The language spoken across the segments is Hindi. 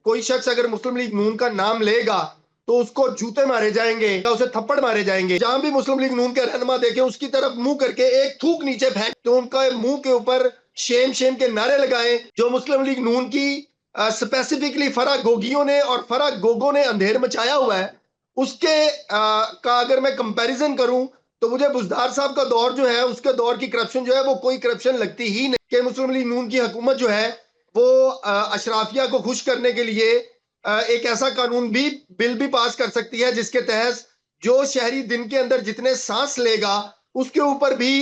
कोई शख्स अगर मुस्लिम लीग नून का नाम लेगा तो उसको जूते मारे जाएंगे या उसे थप्पड़ मारे जाएंगे। जहां भी मुस्लिम लीग नून के रहनुमा देखे उसकी तरफ मुंह करके एक थूक नीचे फेंक तो उनका मुंह के ऊपर शेम शेम के नारे लगाए। जो मुस्लिम लीग नून की स्पेसिफिकली फरा गोगियों ने और फरा गोगों ने अंधेर मचाया हुआ है, उसके का अगर मैं कंपैरिजन करूं तो मुझे बुजदार साहब का दौर जो है उसके दौर की करप्शन जो है वो कोई करप्शन लगती ही नहीं। कि मुस्लिम लीग नून की हुकूमत जो है वो अशराफिया को खुश करने के लिए एक ऐसा कानून भी बिल भी पास कर सकती है जिसके तहत जो शहरी दिन के अंदर जितने सांस लेगा उसके ऊपर भी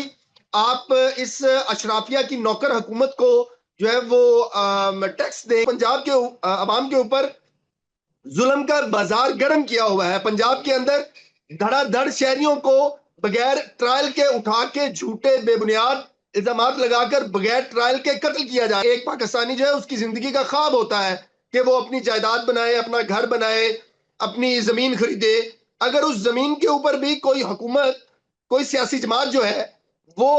आप इस अशराफिया की नौकर हुकूमत को जो है वो टैक्स दे। पंजाब के अवाम के ऊपर जुल्म का बाजार गर्म किया हुआ है। पंजाब के अंदर धड़ाधड़ शहरियों को बगैर ट्रायल के उठा के झूठे बेबुनियाद इल्जाम लगाकर बगैर ट्रायल के कत्ल किया जाए। एक पाकिस्तानी जो है उसकी जिंदगी का ख्वाब होता है कि वो अपनी जायदाद बनाए, अपना घर बनाए, अपनी जमीन खरीदे। अगर उस जमीन के ऊपर भी कोई हुकूमत, कोई सियासी जमात जो है वो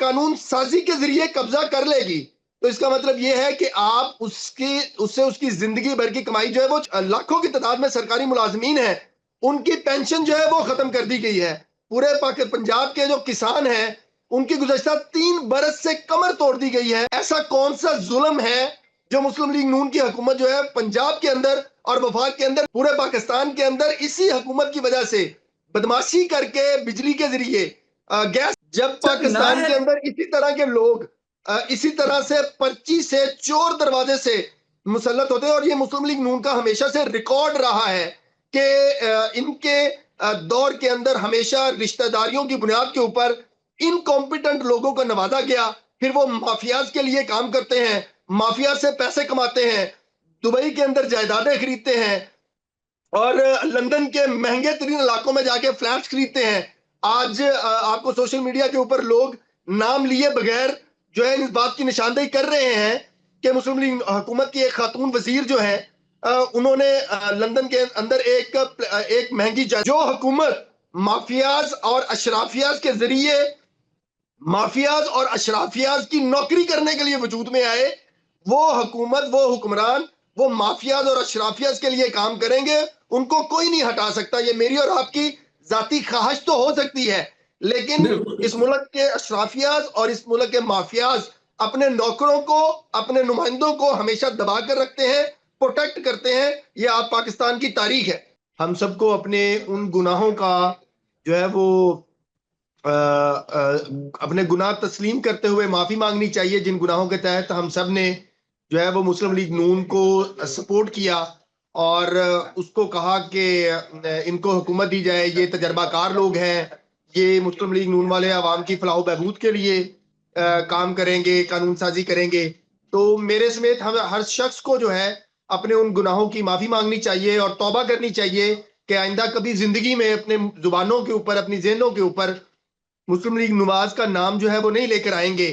कानून साजी के जरिए कब्जा कर लेगी तो इसका मतलब ये है कि आप उससे उसकी जिंदगी भर की कमाई जो है वो लाखों की तादाद में सरकारी मुलाजमीन है उनकी पेंशन जो है वो खत्म कर दी गई है। पूरे पंजाब के जो किसान हैं उनकी गुज़श्ता 3 बरस से कमर तोड़ दी गई है। ऐसा कौन सा जुल्म है जो मुस्लिम लीग नून की हुकूमत जो है पंजाब के अंदर और वफाक के अंदर पूरे पाकिस्तान के अंदर इसी हुकूमत की वजह से बदमाशी करके बिजली के जरिए गैस, जब पाकिस्तान के अंदर इसी तरह के लोग इसी तरह से पर्ची से चोर दरवाजे से मुसल्लत होते हैं। और ये मुस्लिम लीग नून का हमेशा से रिकॉर्ड रहा है कि इनके दौर के अंदर हमेशा रिश्तेदारियों की बुनियाद के ऊपर इनकॉम्पिटेंट लोगों को नवाजा गया, फिर वो माफियाज के लिए काम करते हैं, माफिया से पैसे कमाते हैं, दुबई के अंदर जायदादें खरीदते हैं और लंदन के महंगे तरीन इलाकों में जाके फ्लैट्स खरीदते हैं। आज आपको सोशल मीडिया के ऊपर लोग नाम लिए बगैर जो है इस बात की निशानदेही कर रहे हैं कि मुस्लिम लीग हुकूमत की एक खातून वजीर जो है उन्होंने लंदन के अंदर एक महंगी जो हुकूमत माफियाज और अशराफियाज के जरिए माफियाज और अशराफियाज की नौकरी करने के लिए वजूद में आए, वो हुकूमत, वो हुक्मरान, वो माफियाज और अशराफियाज के लिए काम करेंगे, उनको कोई नहीं हटा सकता। ये मेरी और आपकी जाती ख्वाहिश तो हो सकती है लेकिन इस मुल्क के अशराफियाज और इस मुल्क के माफियाज अपने नौकरों को, अपने नुमाइंदों को हमेशा दबा कर रखते हैं, प्रोटेक्ट करते हैं। ये आप पाकिस्तान की तारीख है। हम सबको अपने उन गुनाहों का जो है वो अपने गुनाह तस्लीम करते हुए माफी मांगनी चाहिए जिन गुनाहों के तहत हम सब ने जो है वो मुस्लिम लीग नून को सपोर्ट किया और उसको कहा कि इनको हुकूमत दी जाए, ये तजर्बाकार लोग हैं, ये मुस्लिम लीग नून वाले आवाम की फलाह बहबूद के लिए काम करेंगे, कानून साजी करेंगे। तो मेरे समेत हम हर शख्स को जो है अपने उन गुनाहों की माफी मांगनी चाहिए और तौबा करनी चाहिए कि आइंदा कभी जिंदगी में अपने जुबानों के ऊपर, अपनी जेहनों के ऊपर मुस्लिम लीग नवाज का नाम जो है वो नहीं लेकर आएंगे।